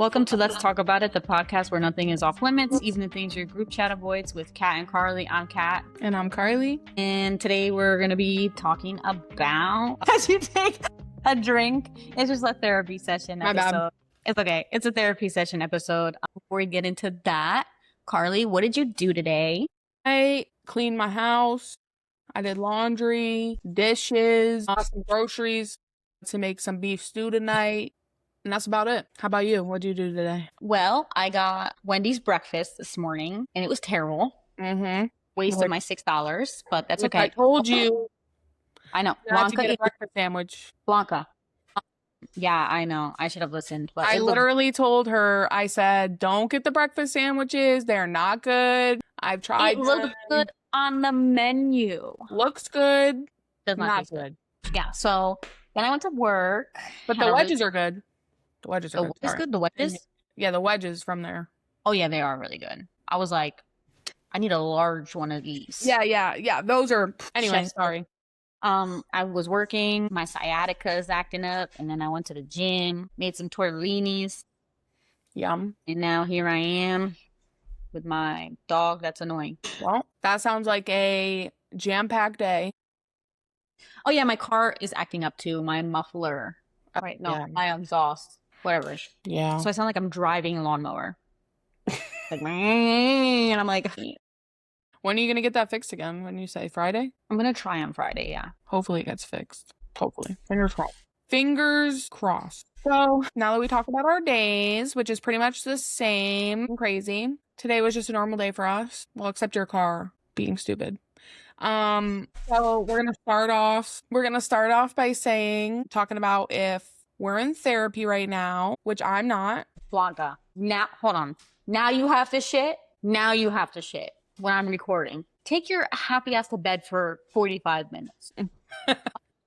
Welcome to Let's Talk About It, the podcast where nothing is off limits, even the things your group chat avoids with Kat and Carlee. I'm Kat. And I'm Carlee. And today we're going to be talking about as you take a drink. It's just a therapy session episode. My bad. It's okay. It's a therapy session episode. Before we get into that, Carlee, what did you do today? I cleaned my house. I did laundry, dishes, bought some groceries to make some beef stew tonight. And that's about it. How about you? What did you do today? Well, I got Wendy's breakfast this morning, and it was terrible. Mm-hmm. Wasted my $6, but that's okay. I told you. I know. You had to get a breakfast sandwich. Blanca. Yeah, I know. I should have listened. But I literally told her, I said, don't get the breakfast sandwiches. They're not good. I've tried. It looks good on the menu. Looks good. Does not good. Yeah, so then I went to work. But the wedges are good. The wedges are good. It's good. The wedges? Yeah, the wedges from there. Oh, yeah, they are really good. I was like, I need a large one of these. Yeah. Those are... Anyway, sorry. I was working. My sciatica is acting up. And then I went to the gym, made some tortellinis. Yum. And now here I am with my dog. That's annoying. Well, that sounds like a jam-packed day. Oh, yeah, my car is acting up too. My muffler. Right, no, yeah. My exhaust. Whatever. Yeah. So I sound like I'm driving a lawnmower. Like, and I'm like... When are you going to get that fixed again? When you say Friday? I'm going to try on Friday, yeah. Hopefully it gets fixed. Hopefully. Fingers crossed. Fingers crossed. So now that we talk about our days, which is pretty much the same, crazy. Today was just a normal day for us. Well, except your car being stupid. So we're going to start off by talking about if we're in therapy right now, which I'm not. Blanca. Now, hold on. Now you have to shit. Now you have to shit. When I'm recording, take your happy ass to bed for 45 minutes.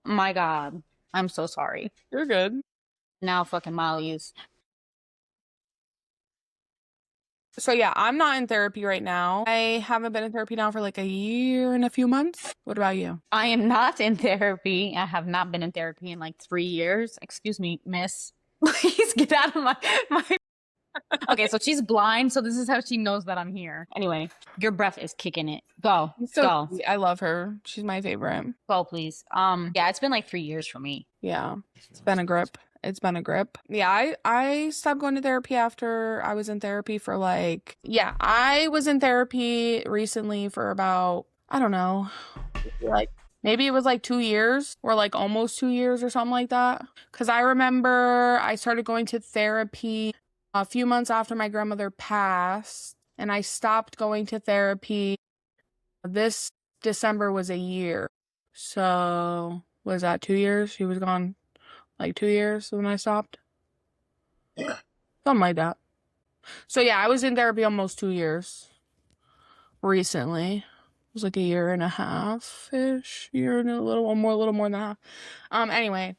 My God, I'm so sorry. You're good. Now fucking Molly's. So yeah, I'm not in therapy right now. I haven't been in therapy now for like a year and a few months. What about you? I am not in therapy. I have not been in therapy in like 3 years. Excuse me, miss. Please get out of my... Okay, so she's blind, so this is how she knows that I'm here. Anyway, your breath is kicking it. Go. Go. I love her. She's my favorite. Go, please. Yeah, it's been like 3 years for me. Yeah. It's been a grip. Yeah, I stopped going to therapy after I was in therapy for I was in therapy recently for about, I don't know, like maybe it was like 2 years or like almost 2 years or something like that. Because I remember I started going to therapy a few months after my grandmother passed, and I stopped going to therapy. This December was a year. So, was that 2 years? She was gone like 2 years when I stopped? Yeah. Something like that. So, yeah, I was in therapy almost 2 years recently. It was like a year and a half-ish. Year and a little more than that. Anyway,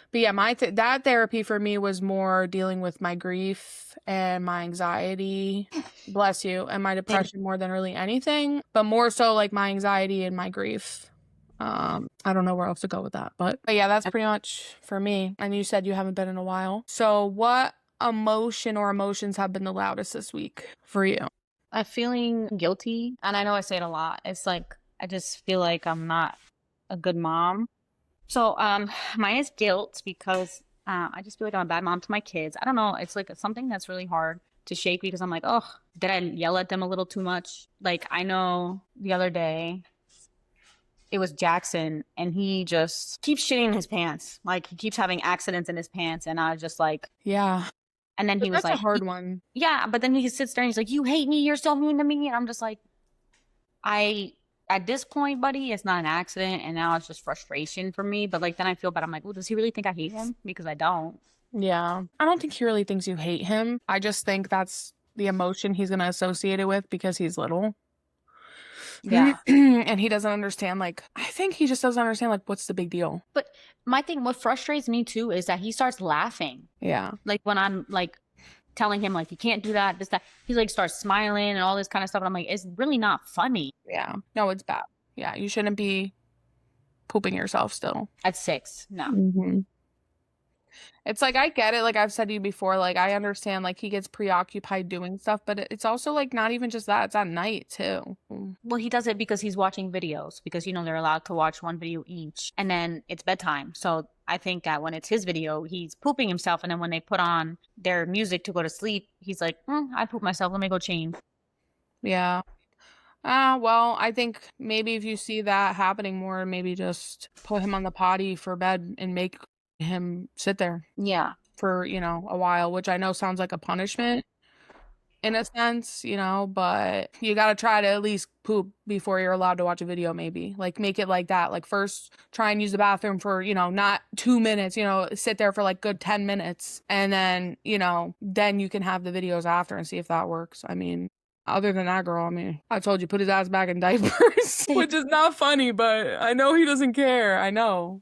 but yeah, that therapy for me was more dealing with my grief and my anxiety, bless you, and my depression more than really anything, but more so like my anxiety and my grief. I don't know where else to go with that, but yeah, that's pretty much for me. And you said you haven't been in a while. So what emotion or emotions have been the loudest this week for you? I'm feeling guilty, and I know I say it a lot. It's like, I just feel like I'm not a good mom. So, mine is guilt because I just feel like I'm a bad mom to my kids. I don't know. It's like something that's really hard to shake because I'm like, oh, did I yell at them a little too much? Like, I know the other day it was Jackson and he just keeps shitting in his pants. Like, he keeps having accidents in his pants. And I was just like, yeah. And then he was like, that's a hard one. Yeah. But then he sits there and he's like, you hate me. You're so mean to me. And I'm just like, at this point, buddy, it's not an accident, and now it's just frustration for me. But like, then I feel bad. I'm like, well, does he really think I hate him? Because I don't. Yeah. I don't think he really thinks you hate him. I just think that's the emotion he's going to associate it with because he's little. Yeah. And he doesn't understand, I think he just doesn't understand, what's the big deal? But my thing, what frustrates me too, is that he starts laughing. Yeah. Like, when I'm, telling him, you can't do that, this, that. He, starts smiling and all this kind of stuff. And I'm like, it's really not funny. Yeah. No, it's bad. Yeah, you shouldn't be pooping yourself still. At 6, no. Mm-hmm. It's like I get it, like I've said to you before, like I understand like he gets preoccupied doing stuff, but it's also like not even just that, it's at night too. Well, he does it because he's watching videos because they're allowed to watch one video each, and then it's bedtime. So I think that when it's his video, he's pooping himself, and then when they put on their music to go to sleep, he's like, I pooped myself. Let me go change. Yeah. Well, I think maybe if you see that happening more, maybe just put him on the potty for bed and make him sit there Yeah. for, a while, which I know sounds like a punishment in a sense, but you got to try to at least poop before you're allowed to watch a video, maybe. Like make it like that. Like first try and use the bathroom for, not 2 minutes, sit there for like good 10 minutes. And then, then you can have the videos after and see if that works. I mean, other than that, girl, I mean, I told you, put his ass back in diapers, which is not funny, but I know he doesn't care. I know.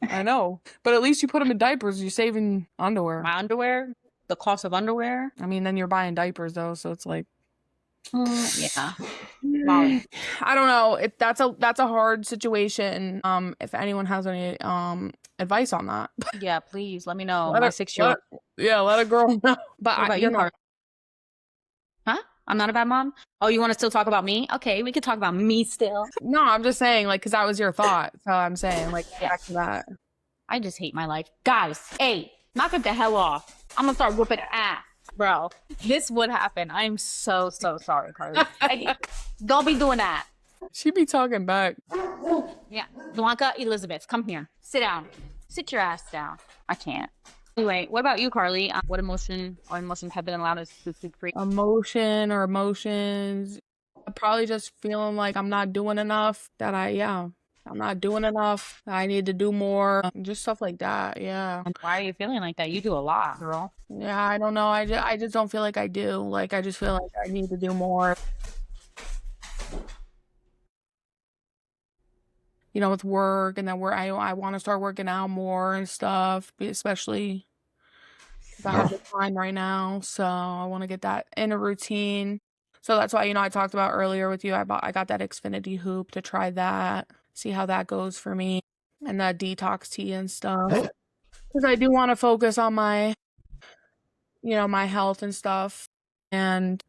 But at least you put him in diapers. You're saving underwear. My underwear, the cost of underwear. I mean, then you're buying diapers though, so it's like, yeah. Molly. I don't know. That's a hard situation. If anyone has any advice on that, Yeah, please let me know. My 6-year-old. Let a girl know. But What about you, Carlee? Huh? I'm not a bad mom? Oh, you want to still talk about me? Okay, we can talk about me still. No, I'm just saying, like, because that was your thought. So I'm saying, like, back to that. I just hate my life. Guys, hey, knock it the hell off. I'm going to start whooping ass. Bro, this would happen. I'm so sorry, Carlee. Don't be doing that. She be talking back. Yeah. Blanca, Elizabeth, come here. Sit down. Sit your ass down. I can't. Anyway, what about you, Carlee? What emotions have been allowed us to speak free? Emotion or emotions. Probably just feeling like I'm not doing enough. I'm not doing enough. I need to do more. Just stuff like that. Yeah. Why are you feeling like that? You do a lot, girl. Yeah, I don't know. I just don't feel like I do. Like, I just feel like I need to do more. With work, and then I want to start working out more and stuff, especially because I have the time right now. So I want to get that in a routine. So that's why, I talked about earlier with you. I got that Xfinity hoop to try that, see how that goes for me, and that detox tea and stuff. Because I do want to focus on my, my health and stuff. And,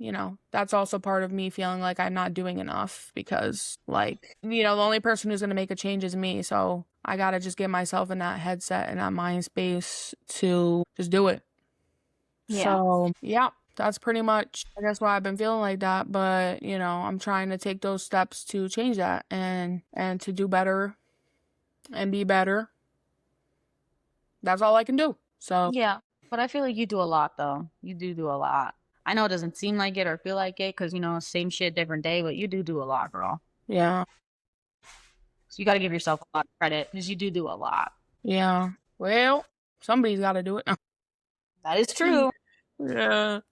that's also part of me feeling like I'm not doing enough because, like, the only person who's going to make a change is me. So I got to just get myself in that headset and that mind space to just do it. Yeah. So, yeah, that's pretty much, I guess, why I've been feeling like that. But, I'm trying to take those steps to change that and to do better and be better. That's all I can do. So, yeah, but I feel like you do a lot, though. You do a lot. I know it doesn't seem like it or feel like it because, same shit, different day, but you do a lot, girl. Yeah. So you got to give yourself a lot of credit because you do a lot. Yeah. Well, somebody's got to do it. That is true. Yeah.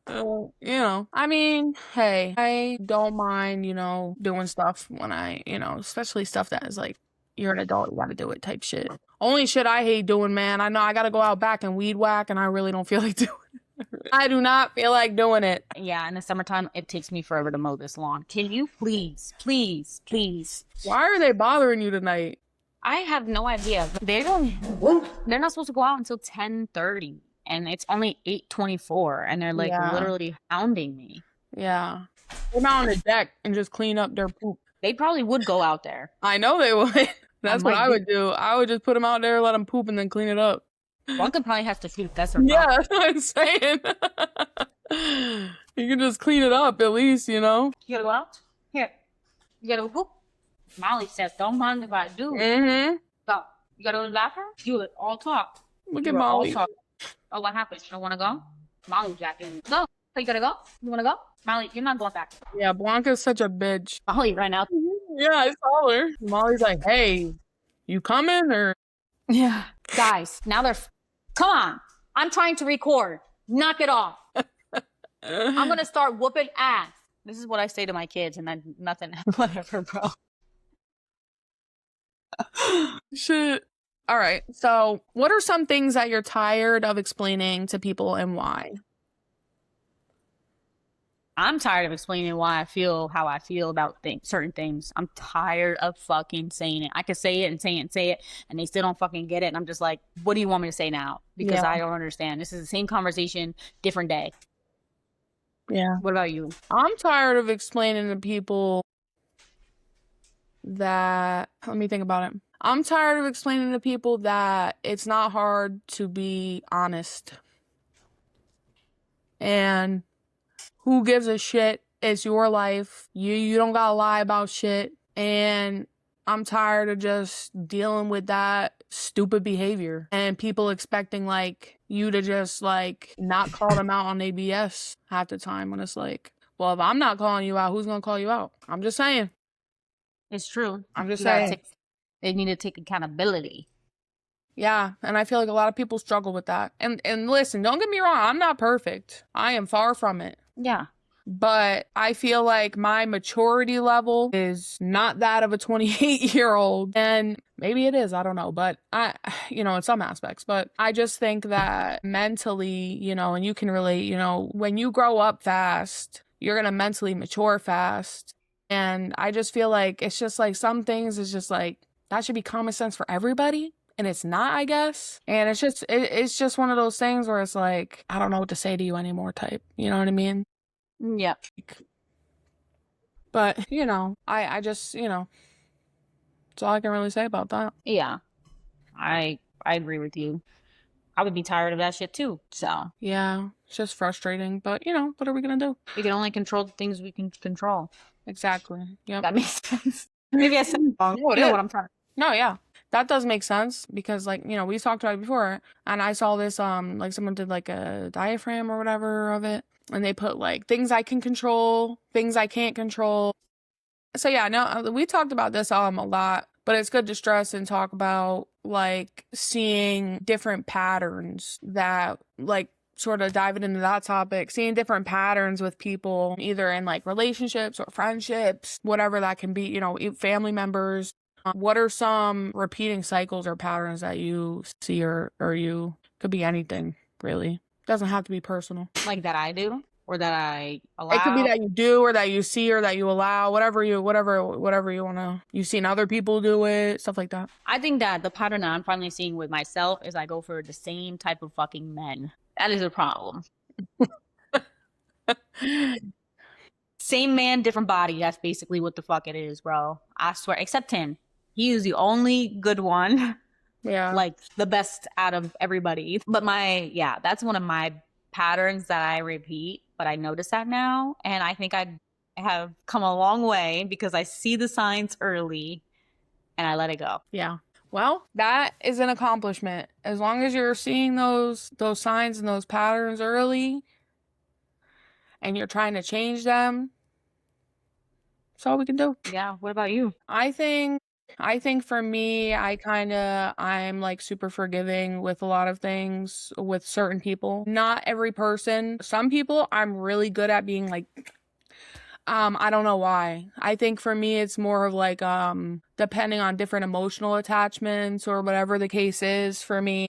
I mean, hey, I don't mind, doing stuff when especially stuff that is like, you're an adult, you got to do it type shit. Only shit I hate doing, man. I know I got to go out back and weed whack and I really don't feel like doing it. I do not feel like doing it. Yeah, in the summertime, it takes me forever to mow this lawn. Can you please? Why are they bothering you tonight? I have no idea. They're not supposed to go out until 10:30, and it's only 8:24, and they're like literally hounding me. Yeah. Come out on the deck and just clean up their poop. They probably would go out there. I know they would. That's what I would do. I would just put them out there, let them poop, and then clean it up. One could probably has to shoot. That's her problem. Yeah, that's what I'm saying. You can just clean it up at least, You gotta go out? Here. You gotta whoop. Molly says, don't mind if I do. Mm-hmm. So, you gotta go to the bathroom? You all talk. Look at Molly. Oh, what happened? You don't wanna go? Molly jacking. Go. So you gotta go? You wanna go? Molly, you're not going back. Yeah, Blanca's such a bitch. Molly ran out. Yeah, I saw her. Molly's like, hey, you coming or? Yeah. Guys, now they're... Come on. I'm trying to record. Knock it off. I'm going to start whooping ass. This is what I say to my kids and then nothing. Whatever, bro. Shit. All right. So what are some things that you're tired of explaining to people and why? I'm tired of explaining why I feel how I feel about certain things. I'm tired of fucking saying it. I could say it and say it and say it, and they still don't fucking get it. And I'm just like, what do you want me to say now? Because Yeah. I don't understand. This is the same conversation, different day. Yeah. What about you? I'm tired of explaining to people that, let me think about it. I'm tired of explaining to people that it's not hard to be honest. And who gives a shit? It's your life. You don't gotta lie about shit. And I'm tired of just dealing with that stupid behavior and people expecting like you to just like not call them out on ABS half the time when it's like, well, if I'm not calling you out, who's gonna call you out? I'm just saying. It's true. I'm just You gotta saying. take. They need to take accountability. Yeah, and I feel like a lot of people struggle with that. And listen, don't get me wrong, I'm not perfect. I am far from it. Yeah. But I feel like my maturity level is not that of a 28-year-old. And maybe it is, I don't know. But in some aspects. But I just think that mentally, and you can relate, when you grow up fast, you're going to mentally mature fast. And I just feel like it's just like some things is just like that should be common sense for everybody. And it's not, I guess. And it's just one of those things where it's like, I don't know what to say to you anymore type. You know what I mean? Yep. But, I just, that's all I can really say about that. Yeah. I agree with you. I would be tired of that shit too. So Yeah, it's just frustrating. But, what are we going to do? we can only control the things we can control. Exactly. Yep. That makes sense. Maybe I said it wrong. No, it You know is. what I'm trying. No, yeah. That does make sense because like, we talked about it before and I saw this like someone did like a diaphragm or whatever of it and they put like things I can control, things I can't control. So yeah, no, we talked about this a lot, but it's good to stress and talk about like seeing different patterns that like sort of diving into that topic, seeing different patterns with people, either in like relationships or friendships, whatever that can be, family members. What are some repeating cycles or patterns that you see or you could be anything really? Doesn't have to be personal. Like that I do or that I It could be allow. that you do or that you see or that you allow, whatever you want to. You've seen other people do it, stuff like that. I think that the pattern that I'm finally seeing with myself is I go for the same type of fucking men. That is a problem. Same man, different body. That's basically what the fuck it is, bro. I swear. Except him. He is the only good one. Yeah. Like the best out of everybody. But that's one of my patterns that I repeat. But I notice that now. And I think I have come a long way because I see the signs early and I let it go. Yeah. Well, that is an accomplishment. As long as you're seeing those signs and those patterns early and you're trying to change them, that's all we can do. Yeah. What about you? I think for me, I'm like super forgiving with a lot of things with certain people. Not every person. Some people I'm really good at being like, I don't know why. I think for me, it's more of like, depending on different emotional attachments or whatever the case is for me.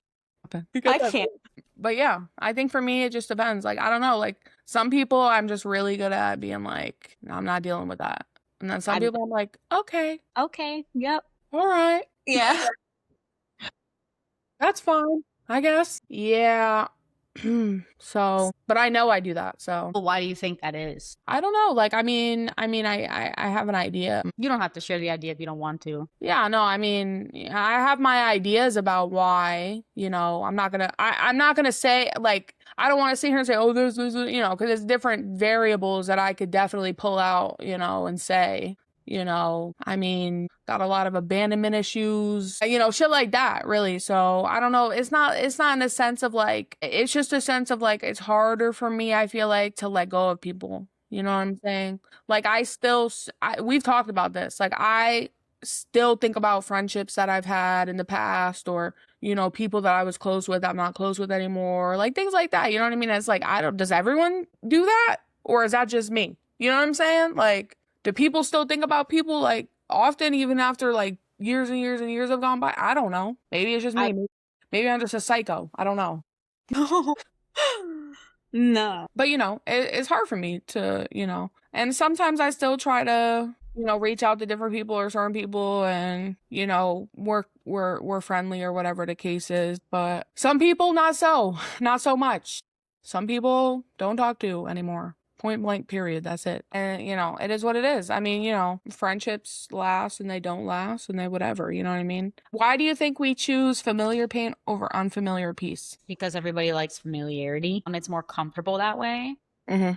I can't. But yeah, I think for me, it just depends. Like, I don't know. Like, some people I'm just really good at being like, no, I'm not dealing with that. And then some people I'm like, okay, Okay. Yep. all right, Yeah. that's fine, I guess. Yeah. So, but I know I do that. So Well, why do you think that is? I don't know. Like, I have an idea. You don't have to share the idea if you don't want to. Yeah, no, I have my ideas about why, I'm not gonna say, like, I don't want to sit here and say, oh, there's, because there's different variables that I could definitely pull out, and say, got a lot of abandonment issues, shit like that, really. So I don't know. It's not in a sense of like, it's just a sense of like, it's harder for me, I feel like, to let go of people. You know what I'm saying? Like, we've talked about this. Like, I still think about friendships that I've had in the past or, people that I was close with, I'm not close with anymore. Like, things like that. You know what I mean? It's like, does everyone do that? Or is that just me? You know what I'm saying? Like, do people still think about people like often, even after like years and years and years have gone by? I don't know. Maybe it's just me. Maybe I'm just a psycho. I don't know. No. But, it's hard for me to, and sometimes I still try to, reach out to different people or certain people and, we're friendly or whatever the case is. But some people, not so much. Some people don't talk to anymore. Point blank, period. That's it. And, it is what it is. I mean, friendships last and they don't last and they whatever, you know what I mean? Why do you think we choose familiar pain over unfamiliar peace? Because everybody likes familiarity and it's more comfortable that way. Mm-hmm.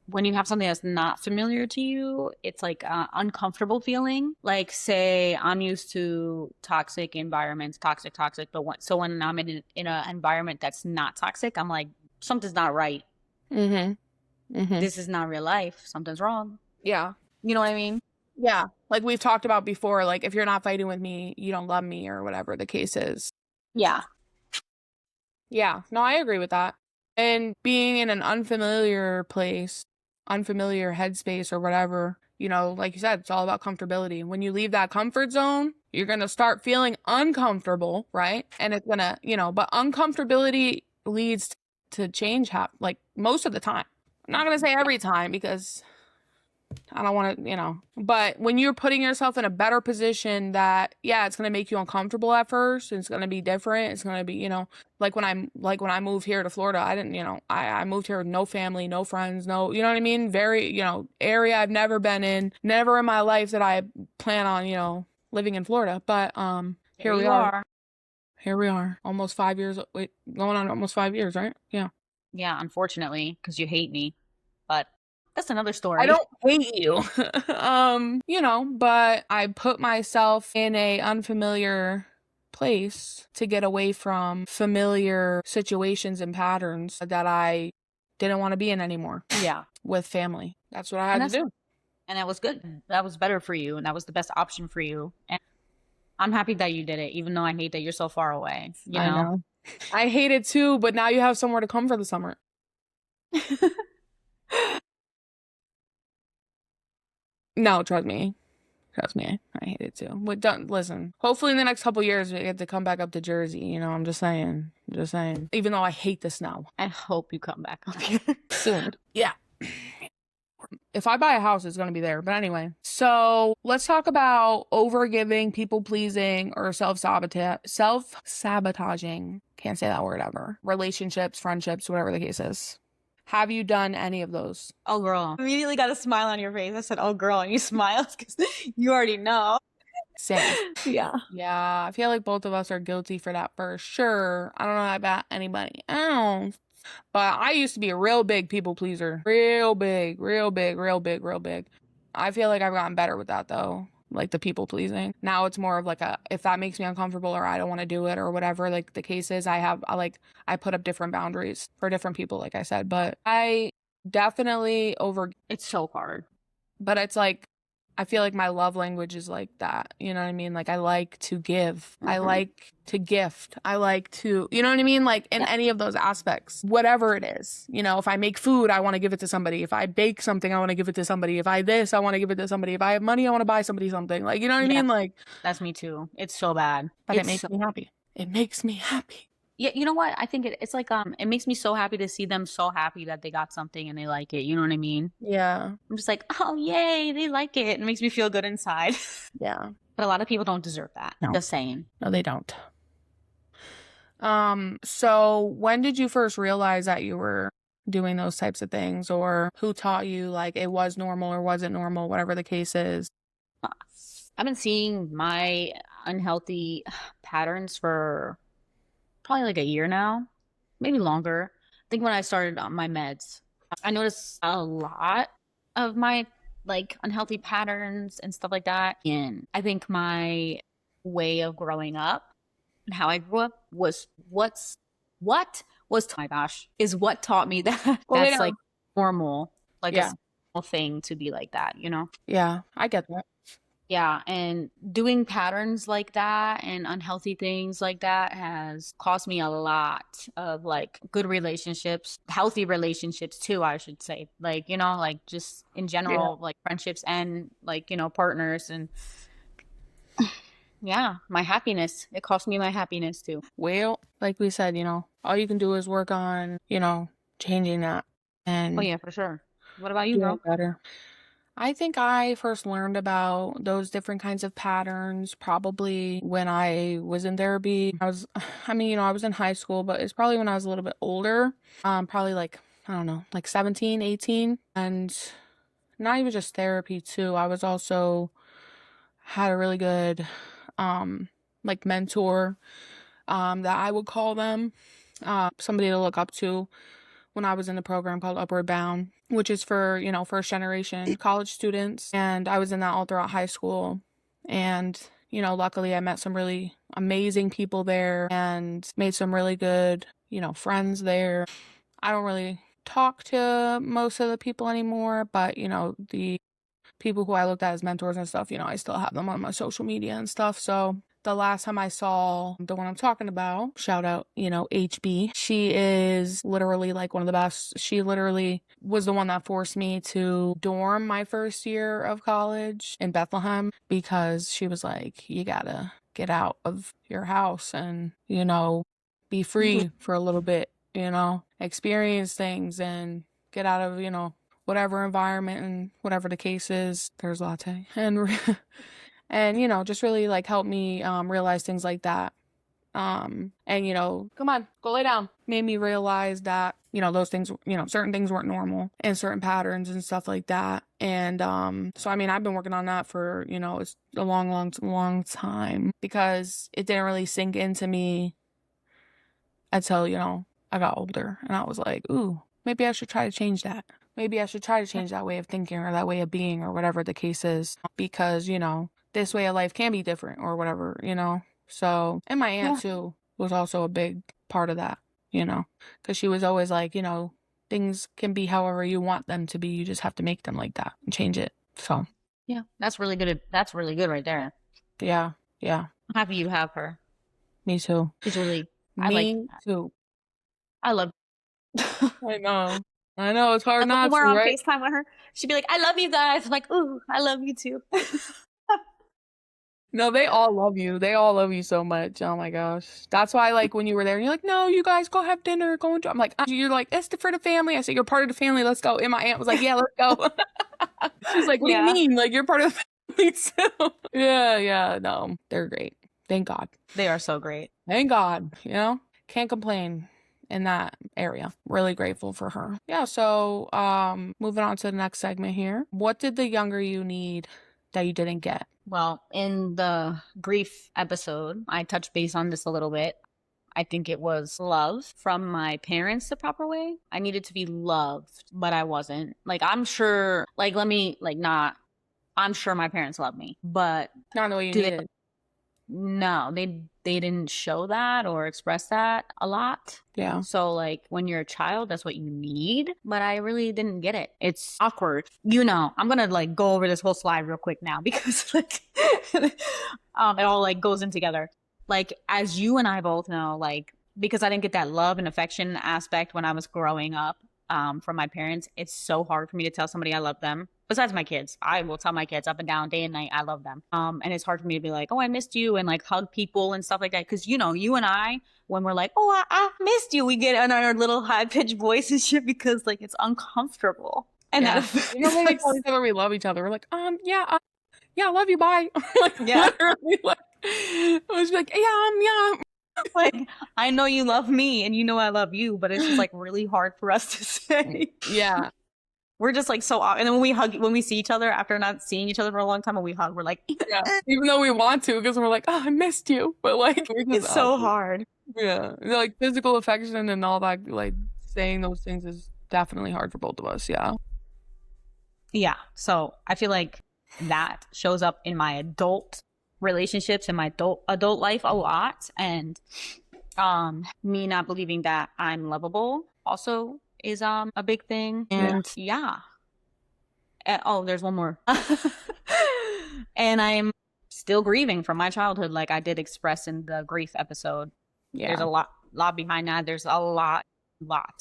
When you have something that's not familiar to you, it's like an uncomfortable feeling. Like, say, I'm used to toxic environments, toxic, but so when I'm in an environment that's not toxic, I'm like, something's not right. Mm-hmm. Mm-hmm. This is not real life. Something's wrong. Yeah. You know what I mean? Yeah. Like we've talked about before, like if you're not fighting with me, you don't love me or whatever the case is. Yeah. Yeah. No, I agree with that. And being in an unfamiliar place, unfamiliar headspace or whatever, like you said, it's all about comfortability. When you leave that comfort zone, you're going to start feeling uncomfortable, right? And it's going to, but uncomfortability leads to change like most of the time. I'm not going to say every time because I don't want to, but when you're putting yourself in a better position that, yeah, it's going to make you uncomfortable at first. It's going to be different. It's going to be, like when I moved here to Florida, I didn't, I moved here with no family, no friends, no, you know what I mean? Very, area I've never been in, never in my life that I plan on, living in Florida. But, here we are. Here we are. Almost 5 years. Wait, going on almost 5 years, right? Yeah. Yeah, unfortunately, because you hate me. But that's another I story. don't hate you. But I put myself in a unfamiliar place to get away from familiar situations and patterns that I didn't want to be in anymore. Yeah. With family. That's what I had to do. And that was good. That was better for you. And that was the best option for you. And I'm happy that you did it, even though I hate that you're so far away. I know. I hate it too, but now you have somewhere to come for the summer. No, trust me. Trust me. I hate it too. But don't listen. Hopefully in the next couple years we get to come back up to Jersey. I'm just saying. Just saying. Even though I hate the snow. I hope you come back up here soon. Yeah. If I buy a house, it's going to be there. But anyway, so let's talk about overgiving, people pleasing, or self-sabotaging. Can't say that word ever. Relationships, friendships, whatever the case is. Have you done any of those? Oh, girl. Immediately got a smile on your face. I said, oh, girl. And you smiled because you already know. Same. Yeah. Yeah. I feel like both of us are guilty for that for sure. I don't know about anybody else. But I used to be a real big people pleaser. Real big, real big, real big, real big. I feel like I've gotten better with that though. Like the people pleasing. Now it's more of like if that makes me uncomfortable or I don't want to do it or whatever like the case is, I put up different boundaries for different people, like I said. But I definitely it's so hard. But it's like I feel like my love language is like that. You know what I mean? Like I like to give. I like to gift. I like to, you know what I mean? Like in any of those aspects, whatever it is. If I make food, I want to give it to somebody. If I bake something, I want to give it to somebody. If I want to give it to somebody. If I have money, I want to buy somebody something. Like, you know what I mean? Like that's me too. It's so bad. But it makes me happy. It makes me happy. Yeah, you know what? I think it's like it makes me so happy to see them so happy that they got something and they like it. You know what I mean? Yeah. I'm just like, oh yay, they like it. It makes me feel good inside. Yeah. But a lot of people don't deserve that. No. Just saying. No, they don't. So when did you first realize that you were doing those types of things, or who taught you like it was normal or wasn't normal, whatever the case is? I've been seeing my unhealthy patterns for probably like a year now, maybe longer. I think when I started on my meds, I noticed a lot of my like unhealthy patterns and stuff like that. And I think my way of growing up and how I grew up was what is what taught me that that's like normal, like a small thing to be like that, Yeah, I get that. Yeah, and doing patterns like that and unhealthy things like that has cost me a lot of like good relationships, healthy relationships too, I should say. Like, like just in general, like friendships and like, partners. And Yeah, my happiness. It cost me my happiness too. Well, like we said, all you can do is work on, changing that Oh and yeah, for sure. What about you, doing girl? better. I think I first learned about those different kinds of patterns probably when I was in therapy. I was in high school, but it's probably when I was a little bit older. Probably like, I don't know, like 17, 18. And not even just therapy too. I was also had a really good, like mentor, that I would call them, somebody to look up to when I was in a program called Upward Bound, which is for, first generation college students. And I was in that all throughout high school. And, luckily I met some really amazing people there and made some really good, friends there. I don't really talk to most of the people anymore, but, the people who I looked at as mentors and stuff, I still have them on my social media and stuff. So the last time I saw the one I'm talking about, shout out, HB, she is literally like one of the best. She literally was the one that forced me to dorm my first year of college in Bethlehem because she was like, you gotta get out of your house and, be free for a little bit, experience things and get out of, whatever environment and whatever the case is. There's latte. And just really like help me realize things like that. And come on, go lay down. Made me realize that, those things, certain things weren't normal and certain patterns and stuff like that. And so I mean, I've been working on that for, it's a long, long, long time because it didn't really sink into me until, I got older and I was like, ooh, maybe I should try to change that. Maybe I should try to change that way of thinking or that way of being or whatever the case is because, this way of life can be different or whatever. So, and my aunt Yeah. too was also a big part of that, because she was always like, things can be however you want them to be. You just have to make them like that and change it. So, Yeah, that's really good. That's really good right there. yeah, yeah, I'm happy you have her. me too. She's really, I like, Me too. I love. I know. I know. It's hard And when not we're to, on right? FaceTime with her, she'd be like, "I love you guys." I'm like, "Ooh, I love you too." No, they all love you. They all love you so much. Oh my gosh. That's why, like, when you were there and you're like, no, you guys go have dinner, go enjoy. I'm like, you're like, it's for the family. I said, you're part of the family. Let's go. And my aunt was like, yeah, let's go. She's like, what do you Yeah, mean? Like, you're part of the family too. Yeah, yeah. No, they're great. Thank God. they are so great. Thank God. Can't complain in that area. Really grateful for her. Yeah. So, moving on to the next segment here. What did the younger you need that you didn't get? Well, in the grief episode, I touched base on this a little bit. I think it was love from my parents the proper way. I needed to be loved, but I wasn't. Like, I'm sure, like, let me, like, not, I'm sure my parents love me, but Not the way you do they? needed. No, they didn't show that or express that a lot. Yeah. So like when you're a child, that's what you need, but I really didn't get it. It's awkward. I'm gonna like go over this whole slide real quick now because like it all like goes in together. Like as you and I both know, like because I didn't get that love and affection aspect when I was growing up, from my parents, it's so hard for me to tell somebody I love them. Besides my kids, I will tell my kids up and down, day and night, I love them. And it's hard for me to be like, oh, I missed you, and like hug people and stuff like that. Because you and I, when we're like, oh, I missed you, we get in our little high pitched voice and shit because like it's uncomfortable. And that Yeah. affects When we tell us. each other we love each other, we're like, yeah, yeah, I love you, bye. Like, Yeah. literally, like, I was like, yeah. Like I know you love me and you know I love you, but it's just like really hard for us to say. Yeah. We're just like so, and then when we see each other after not seeing each other for a long time, and we hug, we're like, Yeah. Even though we want to, because we're like, oh, I missed you. But like, we're just it's so awkward. hard. Yeah. Like, physical affection and all that, like, saying those things is definitely hard for both of us. Yeah. Yeah. So I feel like that shows up in my adult relationships and my adult life a lot. And me not believing that I'm lovable also is a big thing. Yeah. And yeah. Oh, there's one more. And I'm still grieving from my childhood, like I did express in the grief episode. There's Yeah. a lot behind that. There's a lot.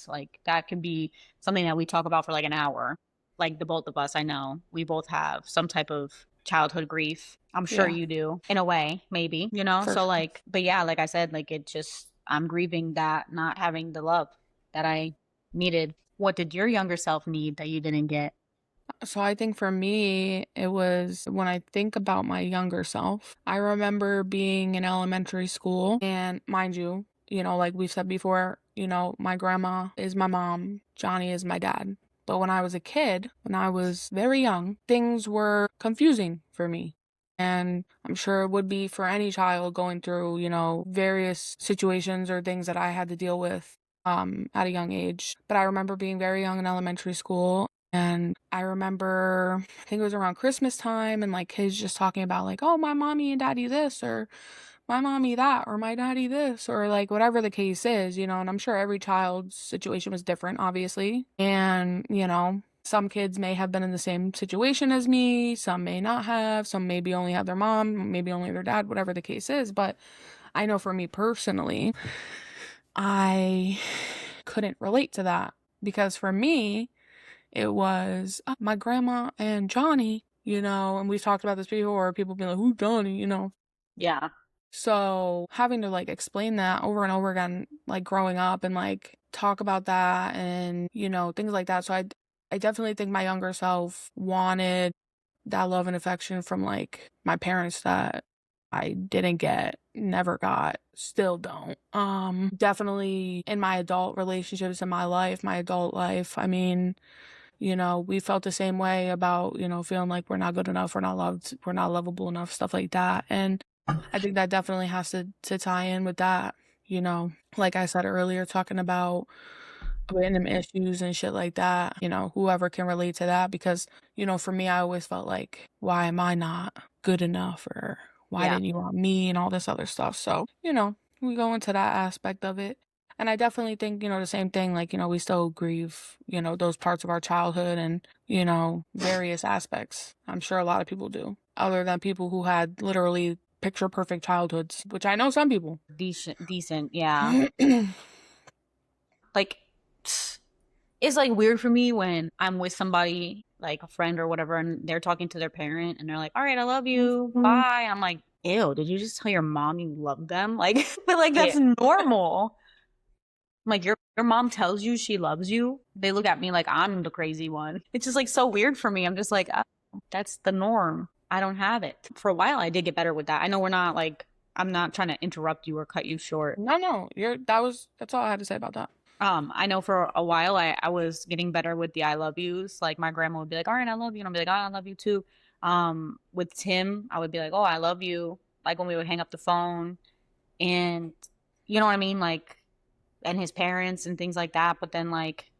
Like that could be something that we talk about for like an hour. Like the both of us, I know we both have some type of childhood grief. I'm sure Yeah, you do in a way, maybe, you know? for So sure. like, but yeah, like I said, like it just, I'm grieving that not having the love that I needed. What did your younger self need that you didn't get? So I think for me, it was when I think about my younger self, I remember being in elementary school and mind you, like we've said before, my grandma is my mom, Johnny is my dad. But when I was a kid, when I was very young, things were confusing for me. And I'm sure it would be for any child going through, various situations or things that I had to deal with at a young age. But I remember being very young in elementary school and I remember, I think it was around Christmas time, and like kids just talking about, like, oh, my mommy and daddy this, or my mommy that, or my daddy this, or like whatever the case is, and I'm sure every child's situation was different, obviously. And, some kids may have been in the same situation as me, some may not have, some maybe only have their mom, maybe only their dad, whatever the case is. But I know for me personally, I couldn't relate to that because for me, it was my grandma and Johnny, and we've talked about this before, people being like, who's Johnny? Yeah. So having to like explain that over and over again, like growing up and like talk about that and, things like that. So I definitely think my younger self wanted that love and affection from like my parents that I didn't get, never got, still don't. Definitely in my adult relationships in my life, my adult life, I mean, we felt the same way about, feeling like we're not good enough, we're not loved, we're not lovable enough, stuff like that. And I think that definitely has to tie in with that, like I said earlier, talking about random issues and shit like that, whoever can relate to that. Because, for me, I always felt like, why am I not good enough? Or why Yeah. didn't you want me and all this other stuff? So, we go into that aspect of it. And I definitely think, the same thing, like, we still grieve, those parts of our childhood and, various aspects. I'm sure a lot of people do, other than people who had literally picture perfect childhoods, which I know some people. Decent. Yeah. Like, it's like weird for me when I'm with somebody, like a friend or whatever, and they're talking to their parent and they're like, all right, I love you. Bye. I'm like, ew, did you just tell your mom you love them? Like, but like Yeah. that's normal. Like your mom tells you she loves you. They look at me like I'm the crazy one. It's just like so weird for me. I'm just like, oh, that's the norm. I don't have it. For a while I did get better with that. I know we're not like I'm not trying to interrupt you or cut you short. No, that's all I had to say about that. I know for a while I was getting better with the I love yous. Like my grandma would be like, all right, I love you. And I'd be like, oh, I love you too. With Tim, I would be like, oh, I love you. Like when we would hang up the phone and you know what I mean? Like, and his parents and things like that. But then like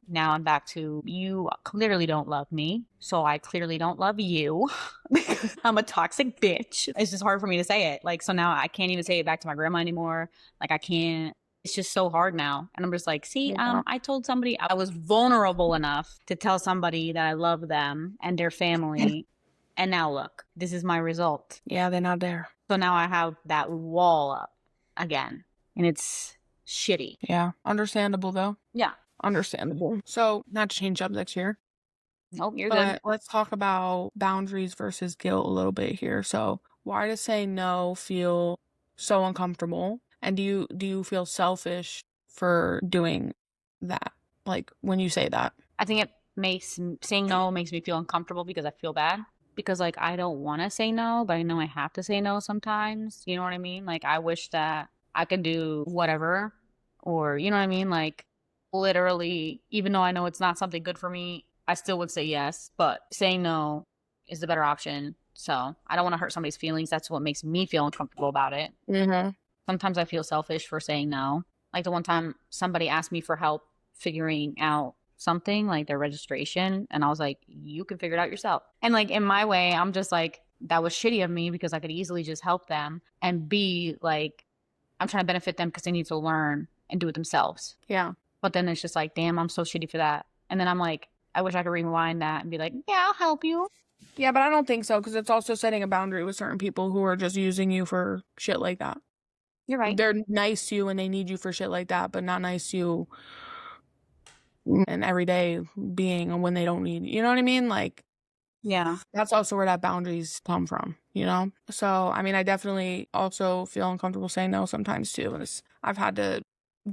now I'm back to you clearly don't love me. So I clearly don't love you because I'm a toxic bitch. It's just hard for me to say it. Like, so now I can't even say it back to my grandma anymore. Like, I can't. It's just so hard now. And I'm just like, see, Yeah. I told somebody I was vulnerable enough to tell somebody that I love them and their family. And now look, this is my result. Yeah, they're not there. So now I have that wall up again. And it's shitty. Yeah. Understandable though. Yeah. Understandable. So, not to change subjects here, Nope, you're good. but let's talk about boundaries versus guilt a little bit here. So, why does saying no feel so uncomfortable? And do you feel selfish for doing that? Like when you say that? I think it makes saying no makes me feel uncomfortable because I feel bad. Because like I don't want to say no, but I know I have to say no sometimes. You know what I mean? Like I wish that I could do whatever, or you know what I mean? Like literally, even though I know it's not something good for me, I still would say yes. But saying no is the better option. So I don't want to hurt somebody's feelings. That's what makes me feel uncomfortable about it. Mm-hmm. Sometimes I feel selfish for saying no. Like the one time somebody asked me for help figuring out something, like their registration, and I was like, you can figure it out yourself. And like in my way, I'm just like, that was shitty of me because I could easily just help them and be like, I'm trying to benefit them because they need to learn and do it themselves. Yeah. But then it's just like, damn, I'm so shitty for that. And then I'm like, I wish I could rewind that and be like, yeah, I'll help you. Yeah, but I don't think so because it's also setting a boundary with certain people who are just using you for shit like that. You're right. They're nice to you and they need you for shit like that, but not nice to you an everyday being when they don't need you. You know what I mean? Like, Yeah. That's also where that boundaries come from, you know? So, I mean, I definitely also feel uncomfortable saying no sometimes too. And I've had to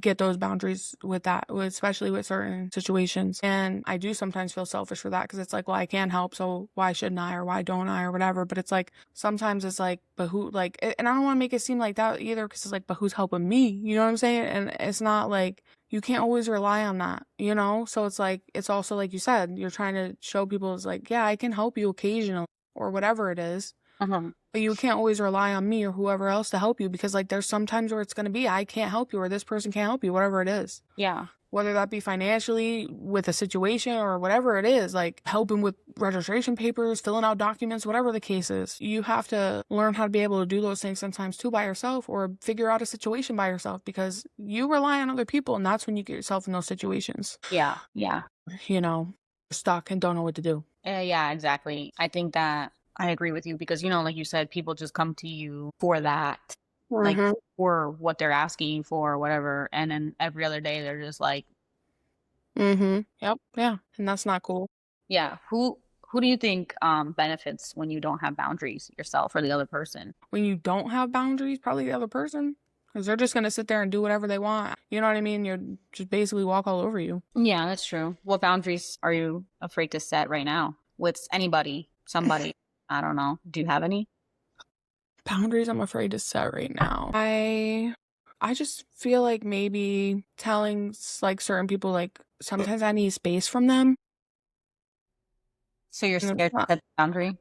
get those boundaries with that, especially with certain situations. And I do sometimes feel selfish for that because it's like, well, I can't help, so why shouldn't I, or why don't I, or whatever. But it's like, sometimes it's like, but who, like, and I don't want to make it seem like that either because it's like, but who's helping me? You know what I'm saying? And it's not like, you can't always rely on that, you know? So it's like, it's also like you said, you're trying to show people it's like, yeah, I can help you occasionally or whatever it is. Uh-huh. But you can't always rely on me or whoever else to help you because like there's some times where it's going to be, I can't help you or this person can't help you, whatever it is. Yeah. Whether that be financially with a situation or whatever it is, like helping with registration papers, filling out documents, whatever the case is. You have to learn how to be able to do those things sometimes too by yourself or figure out a situation by yourself because you rely on other people and that's when you get yourself in those situations. Yeah. Yeah. You know, stuck and don't know what to do. Yeah, exactly. I think that I agree with you because, like you said, people just come to you for that, like Mm-hmm. for what they're asking you for or whatever. And then every other day they're just like, Mm-hmm. Yep. Yeah. And that's not cool. yeah, who do you think benefits when you don't have boundaries, yourself or the other person? When you don't have boundaries, probably the other person. Because they're just going to sit there and do whatever they want. You know what I mean? You're just basically walk all over you. Yeah, that's true. What boundaries are you afraid to set right now with anybody, somebody? I don't know. Do you have any? Boundaries I'm afraid to set right now. I just feel like maybe telling like certain people like sometimes I need space from them. So you're And it's scared to not set the boundary?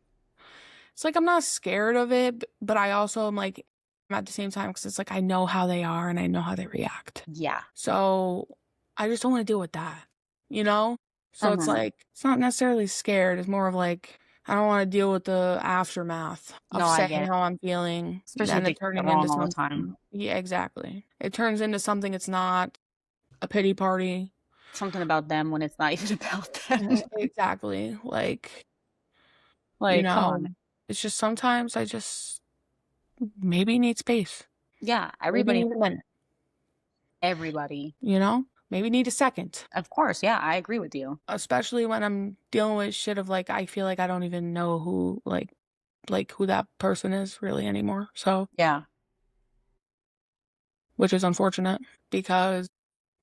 it's like I'm not scared of it, but I also am like at the same time because it's like I know how they are and I know how they react. Yeah. So I just don't want to deal with that, you know? So it's Uh-huh. like, it's not necessarily scared. It's more of like, I don't want to deal with the aftermath of No, I saying get it. how I'm feeling Especially if and they it get it turning into wrong all the something. time. Yeah, exactly. It turns into something it's not a pity party. Something about them when it's not even about them. Exactly. Like, you Like, come know, on. it's just sometimes I just maybe need space. Yeah, Maybe everybody, need a minute, everybody. you know? Maybe need a second. Of course, yeah, I agree with you. Especially when I'm dealing with shit of like I feel like I don't even know who like who that person is really anymore. So, Yeah. which is unfortunate because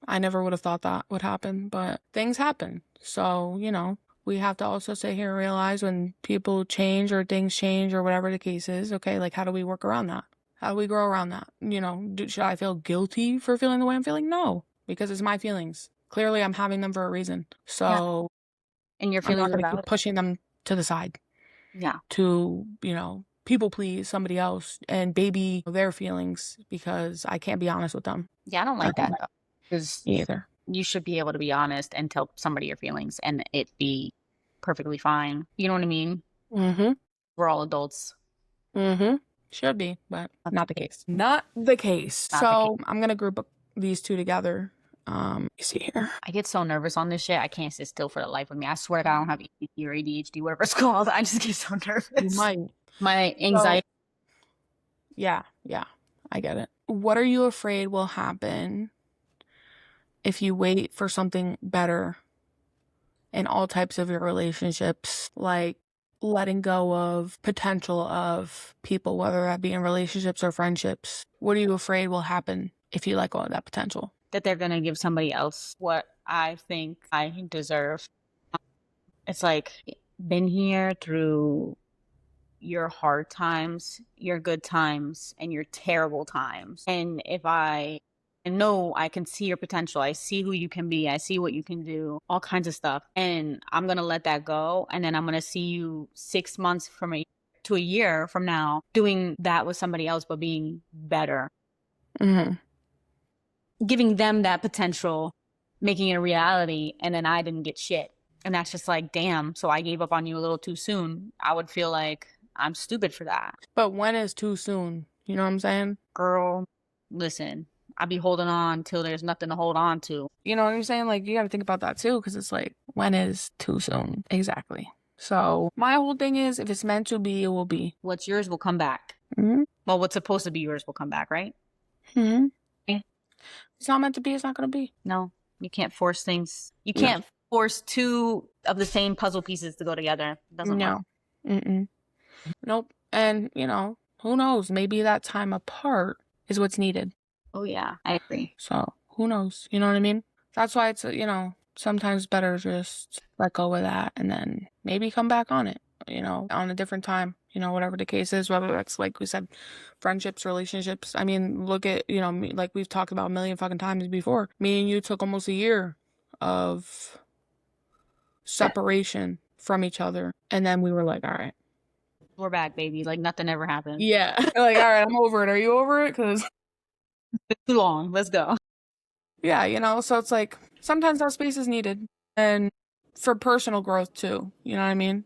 I never would have thought that would happen, but things happen. So, we have to also sit here and realize when people change or things change or whatever the case is, okay, like how do we work around that? How do we grow around that? Should I feel guilty for feeling the way I'm feeling? No, because it's my feelings. Clearly, I'm having them for a reason. Yeah. So, And your I'm not feelings are going to keep valid. pushing them to the side Yeah. to, people please somebody else and baby their feelings because I can't be honest with them. Yeah, I don't like that though. Because Either. you should be able to be honest and tell somebody your feelings and it be perfectly fine. You know what I mean? Mm-hmm. We're all adults. Mm-hmm. Should be, but Not not the the case. case. Not the case. Not the case. So I'm gonna group these two together. You see here. I get so nervous on this shit. I can't sit still for the life of me. I swear to God, I don't have ADD or ADHD, whatever it's called. I just get so You nervous. might. My So anxiety. yeah, I get it. What are you afraid will happen if you wait for something better in all types of your relationships, like letting go of potential of people, whether that be in relationships or friendships? What are you afraid will happen if you let go of that potential? That they're going to give somebody else what I think I deserve. It's like been here through your hard times, your good times, and your terrible times. And if I know I can see your potential, I see who you can be, I see what you can do, all kinds of stuff. And I'm going to let that go. And then I'm going to see you 6 months to a year from now doing that with somebody else, but being better, Mm-hmm. giving them that potential, making it a reality. And then I didn't get shit. And that's just like, damn. So I gave up on you a little too soon. I would feel like I'm stupid for that. But when is too soon? You know what I'm saying? Girl, listen, I be holding on till there's nothing to hold on to. You know what I'm saying? Like, you got to think about that too, because it's like, when is too soon? Exactly. So, my whole thing is if it's meant to be, it will be. What's yours will come back. Mm-hmm. Well, what's supposed to be yours will come back, right? Mm-hmm. Yeah. It's not meant to be, it's not going to be. No, you can't force things. You No. can't force two of the same puzzle pieces to go together. It doesn't work. No. Mm-mm. Nope. And, who knows? Maybe that time apart is what's needed. Oh yeah, I agree. So who knows? You know what I mean? That's why it's, sometimes better just let go of that and then maybe come back on it, on a different time, whatever the case is, whether that's, like we said, friendships, relationships. I mean, look at, me, like we've talked about a million fucking times before. Me and you took almost a year of separation from each other. And then we were like, all right. We're back, baby. Like nothing ever happened. Yeah. Like, all right, I'm over it. Are you over it? Because It's too long. Let's go. yeah, so it's like sometimes that space is needed and for personal growth too. You know what I mean?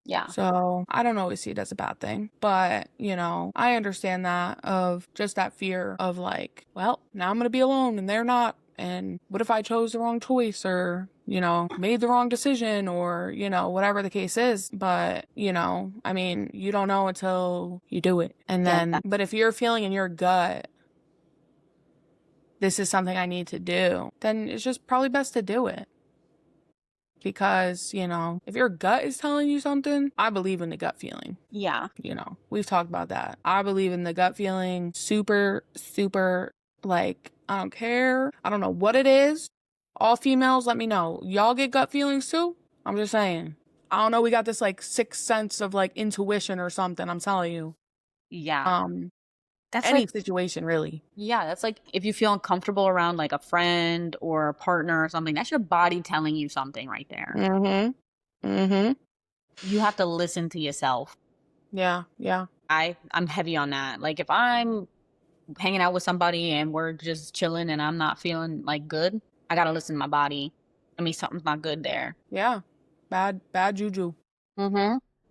Yeah. So I don't always see it as a bad thing, but I understand that of just that fear of like, well, now I'm going to be alone and they're not. And what if I chose the wrong choice or, made the wrong decision or, whatever the case is. But, I mean, you don't know until you do it. And then, but if you're feeling in your gut, this is something I need to do, then it's just probably best to do it. Because, if your gut is telling you something, I believe in the gut feeling. Yeah. We've talked about that. I believe in the gut feeling super, super, like, I don't care. I don't know what it is. All females, let me know. Y'all get gut feelings too? I'm just saying. I don't know. We got this like sixth sense of like intuition or something. I'm telling you. Yeah. That's any like, situation really. yeah, that's like if you feel uncomfortable around like a friend or a partner or something, that's your body telling you something right there. You have to listen to yourself. Yeah. I'm heavy on that. Like if I'm hanging out with somebody and we're just chilling and I'm not feeling like good, I gotta listen to my body. I mean, something's not good there. Yeah. Bad juju.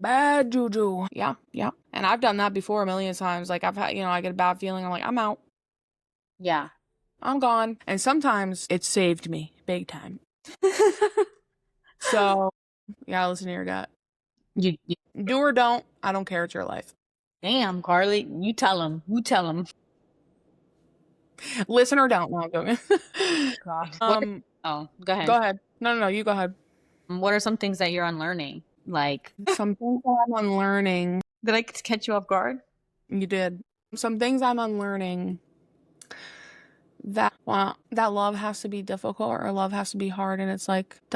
Bad juju. Yeah. And I've done that before a million times. Like I've had, I get a bad feeling. I'm like, I'm out. Yeah. I'm gone. And sometimes it saved me big time. So, yeah, listen to your gut. You do or don't. I don't care. It's your life. Damn, Carlee, you tell him. You tell him. Listen or don't. No, I'm joking. God. Oh, go ahead. Go ahead. No, you go ahead. What are some things that you're unlearning? Like some things I'm unlearning. Did I catch you off guard? You did. Some things I'm unlearning that love has to be difficult or love has to be hard, and it's like it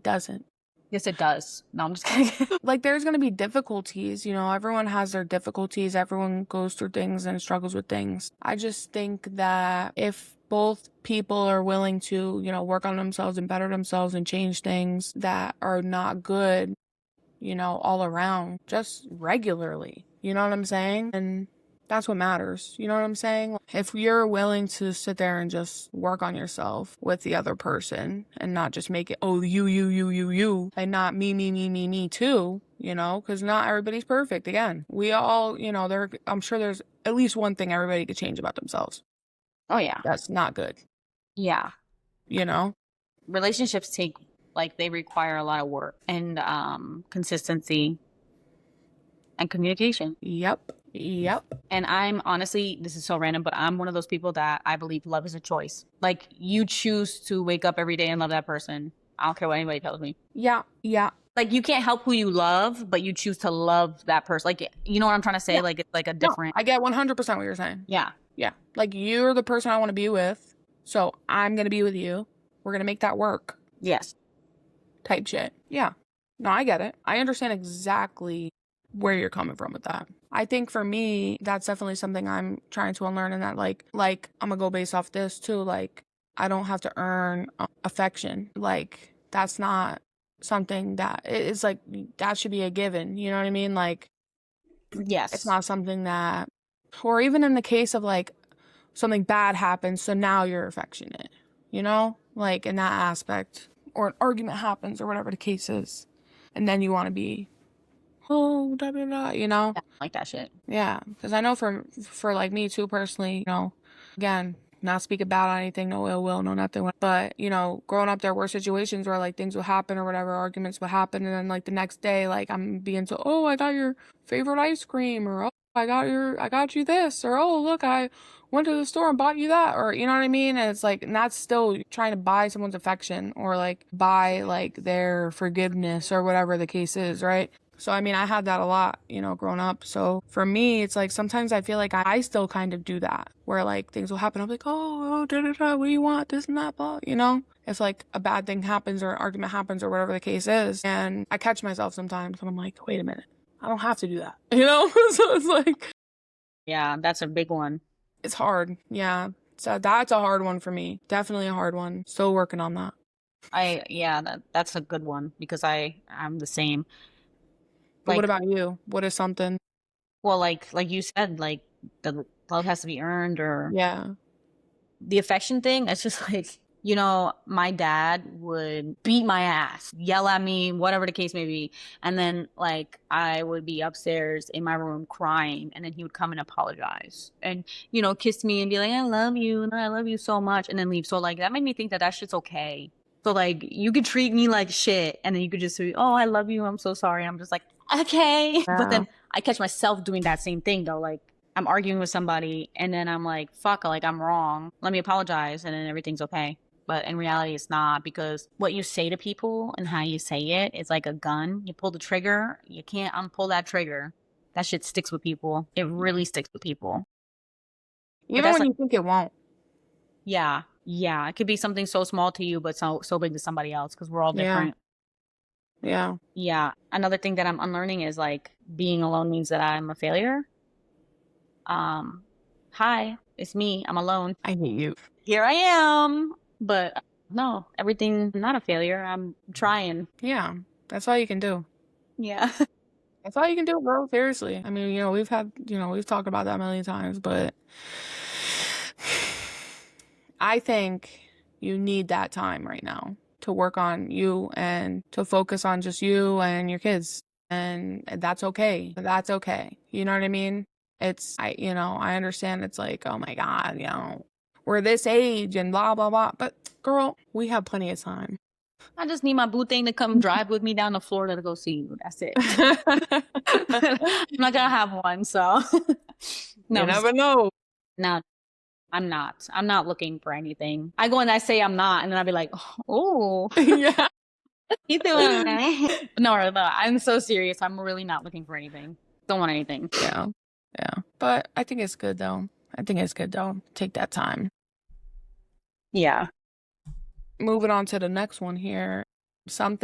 doesn't. Yes, it does. No, I'm just kidding. Like there's gonna be difficulties, everyone has their difficulties, everyone goes through things and struggles with things. I just think that if both people are willing to, work on themselves and better themselves and change things that are not good, all around, just regularly, you know what I'm saying? And that's what matters. You know what I'm saying? If you're willing to sit there and just work on yourself with the other person and not just make it, oh, you, and not me too, because not everybody's perfect. Again, we all, I'm sure there's at least one thing everybody could change about themselves. Oh, yeah. That's not good. Yeah. Relationships they require a lot of work and consistency and communication. Yep. And I'm honestly, this is so random, but I'm one of those people that I believe love is a choice. Like you choose to wake up every day and love that person. I don't care what anybody tells me. Yeah. Like you can't help who you love, but you choose to love that person. Like, you know what I'm trying to say? Yeah. Like it's like a different. No, I get 100% what you're saying. Yeah. Like you're the person I want to be with, so I'm gonna be with you. We're gonna make that work. Yes. Type shit. Yeah. No, I get it. I understand exactly where you're coming from with that. I think for me, that's definitely something I'm trying to unlearn, and that like I'm gonna go based off this too. Like I don't have to earn affection. Like that's not something that it's like that should be a given. You know what I mean? Like yes, it's not something that, or even in the case of like something bad happens, so now you're affectionate. Like in that aspect, or an argument happens or whatever the case is, and then you want to be, oh, da da da, Yeah, like that shit. Yeah, because I know for like me too personally, again, not speak about anything, no ill will, no nothing, but growing up there were situations where like things would happen or whatever, arguments would happen, and then like the next day, like I'm being told, oh, I got your favorite ice cream, or oh, I got you this, or oh, look, I went to the store and bought you that, or you know what I mean? And it's like, and that's still trying to buy someone's affection or like buy like their forgiveness or whatever the case is, right? So, I mean, I had that a lot, growing up. So for me, it's like sometimes I feel like I still kind of do that where like things will happen. I'm like, oh, da da da, what do you want? This and that, blah, If like a bad thing happens or an argument happens or whatever the case is. And I catch myself sometimes and I'm like, wait a minute, I don't have to do that, So it's like, Yeah, that's a big one. it's hard. Yeah. So that's a hard one for me. Definitely a hard one. Still working on that. Yeah, that's a good one because I'm the same. But what Like, about you? What is something? well, like you said, like the love has to be earned or Yeah. the affection thing. It's just like, my dad would beat my ass, yell at me, whatever the case may be. And then like I would be upstairs in my room crying and then he would come and apologize and, kiss me and be like, I love you. And I love you so much. And then leave. So like that made me think that that shit's okay. So like you could treat me like shit and then you could just say, oh, I love you. I'm so sorry. I'm just like, okay. But Yeah. then I catch myself doing that same thing though. Like I'm arguing with somebody and then I'm like, fuck, like I'm wrong. Let me apologize and then everything's okay. But in reality, it's not because what you say to people and how you say it is like a gun. You pull the trigger, you can't unpull that trigger. That shit sticks with people. It really sticks with people. But Even that's when like, you think it won't. yeah, yeah. It could be something so small to you, but so big to somebody else because we're all Yeah. different. Yeah. Yeah. Another thing that I'm unlearning is like being alone means that I'm a failure. Um, Hi, it's me. I'm alone. I hate you. Here I am. But no, everything not a failure. I'm trying. Yeah. That's all you can do. Yeah. That's all you can do, bro. Seriously. I mean, we've talked about that a million times, but I think you need that time right now to work on you and to focus on just you and your kids. And that's okay. That's okay. You know what I mean? I understand it's like, oh my God, we're this age and blah, blah, blah. But girl, we have plenty of time. I just need my boo thing to come drive with me down to Florida to go see you. That's it. I'm not gonna have one, so no, You never know. no, I'm not. I'm not looking for anything. I go and I say I'm not, and then I'll be like, oh, Yeah. you doing it? No, I'm so serious. I'm really not looking for anything. Don't want anything. Yeah. Yeah. But I think it's good though. Take that time. Yeah. Moving on to the next one here. Some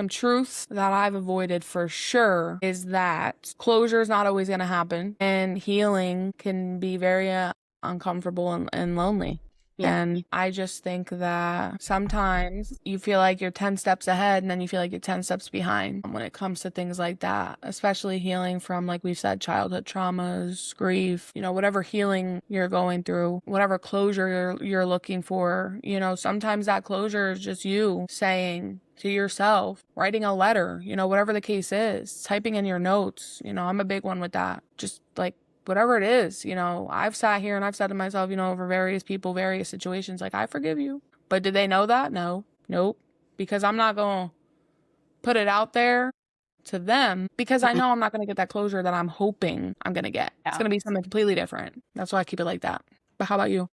truths that I've avoided for sure is that closure is not always going to happen and healing can be very uncomfortable and lonely. Yeah. And I just think that sometimes you feel like you're 10 steps ahead and then you feel like you're 10 steps behind when it comes to things like that, especially healing from, like we've said, childhood traumas, grief, whatever healing you're going through, whatever closure you're looking for. Sometimes that closure is just you saying to yourself, writing a letter, whatever the case is, typing in your notes. I'm a big one with that. Just like, whatever it is, I've sat here and I've said to myself, over various people, various situations, like, I forgive you. But did they know that? No. Nope. Because I'm not going to put it out there to them because I know I'm not going to get that closure that I'm hoping I'm going to get. It's going to be something completely different. That's why I keep it like that. But how about you?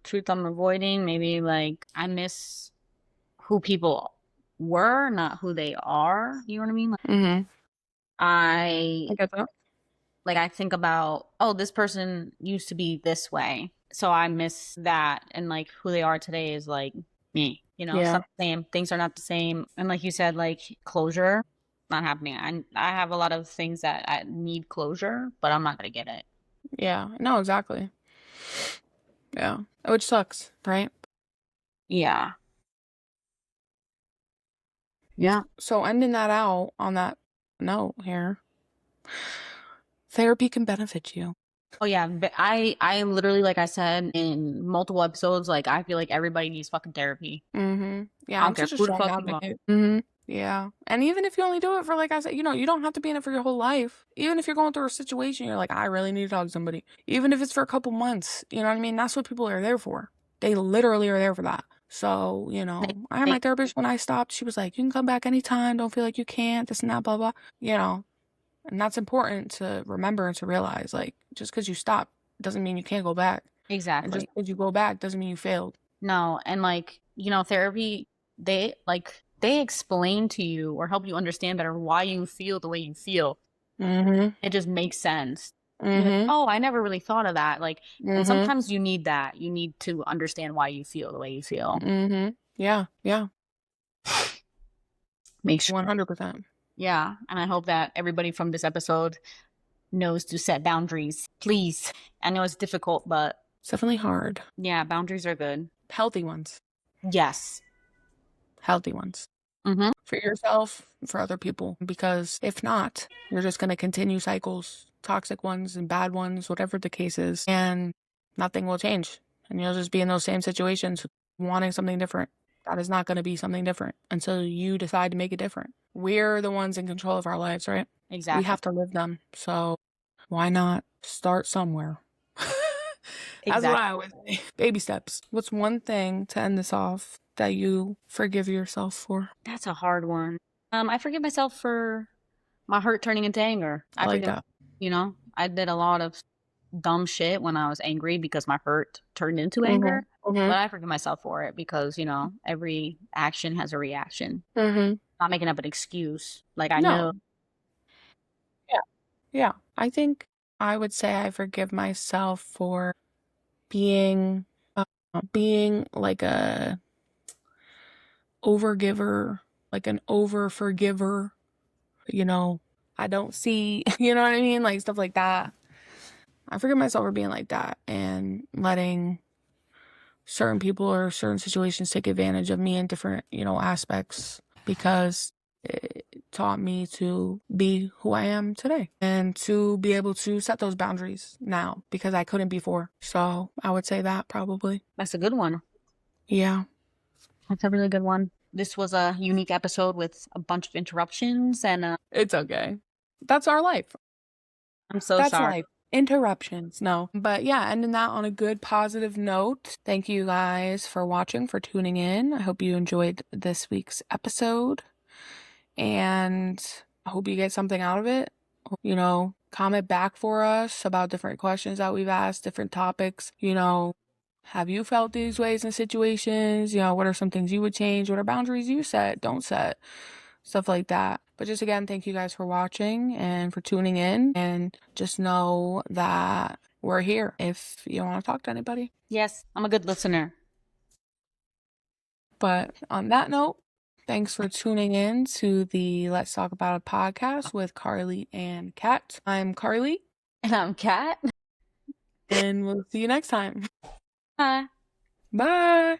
Truth I'm avoiding, maybe like I miss who people were, not who they are. You know what I mean? Like, I get that. like I think about, oh, this person used to be this way. So I miss that. And like who they are today is like me, Yeah. It's not the same. Things are not the same. And like you said, like closure, not happening. I have a lot of things that I need closure, but I'm not going to get it. Yeah. No, exactly. Yeah. Which sucks, right? Yeah. Yeah. So ending that out on that note here, therapy can benefit you. Oh yeah, but I literally, like I said in multiple episodes, like I feel like everybody needs fucking therapy. Yeah, I'm such a strong advocate. Yeah, and even if you only do it for, like I said, you don't have to be in it for your whole life. Even if you're going through a situation, you're like, I really need to talk to somebody. Even if it's for a couple months, you know what I mean? That's what people are there for. They literally are there for that. So, I had my therapist when I stopped. She was like, you can come back anytime. Don't feel like you can't. This and that, blah, blah. And that's important to remember and to realize. Like, just because you stop doesn't mean you can't go back. And just Exactly. because you go back doesn't mean you failed. No, and like, therapy, they explain to you or help you understand better why you feel the way you feel. Mm-hmm. It just makes sense. You're like, Mm-hmm. oh, I never really thought of that. Like, and Mm-hmm. sometimes you need that. You need to understand why you feel the way you feel. Mm-hmm. Yeah. Yeah. Make sure. 100%. Yeah. And I hope that everybody from this episode knows to set boundaries. Please. I know it's difficult, but It's definitely hard. yeah, boundaries are good. Healthy ones. Yes. Healthy ones. Mm-hmm. For yourself, for other people. Because if not, you're just going to continue cycles, toxic ones and bad ones, whatever the case is, and nothing will change. And you'll just be in those same situations wanting something different. That is not going to be something different until you decide to make it different. We're the ones in control of our lives, right? Exactly. We have to live them. So why not start somewhere? That's what I always say. Baby steps. What's one thing to end this off that you forgive yourself for? That's a hard one. I forgive myself for my hurt turning into anger. I like that. I did a lot of dumb shit when I was angry because my hurt turned into anger. Mm-hmm. But I forgive myself for it because, every action has a reaction. Mm-hmm. Not making up an excuse. Like I No. know. Yeah. Yeah. I think I would say I forgive myself for being like a overgiver, like an over forgiver. I don't see, you know what I mean? Like stuff like that. I forgive myself for being like that and letting certain people or certain situations take advantage of me in different, aspects because it taught me to be who I am today and to be able to set those boundaries now because I couldn't before. So I would say that probably. That's a good one. Yeah. That's a really good one. This was a unique episode with a bunch of interruptions and It's okay. That's our life. I'm so That's sorry. life. Interruptions. No. But yeah, ending that on a good positive note. Thank you guys for watching, for tuning in. I hope you enjoyed this week's episode. And I hope you get something out of it. Comment back for us about different questions that we've asked, different topics. Have you felt these ways in situations? What are some things you would change? What are boundaries you set, don't set? Stuff like that. But just again, thank you guys for watching and for tuning in. And just know that we're here if you want to talk to anybody. Yes, I'm a good listener. But on that note, thanks for tuning in to the Let's Talk About It podcast with Carlee and Kat. I'm Carlee. And I'm Kat. And we'll see you next time. Bye. Bye.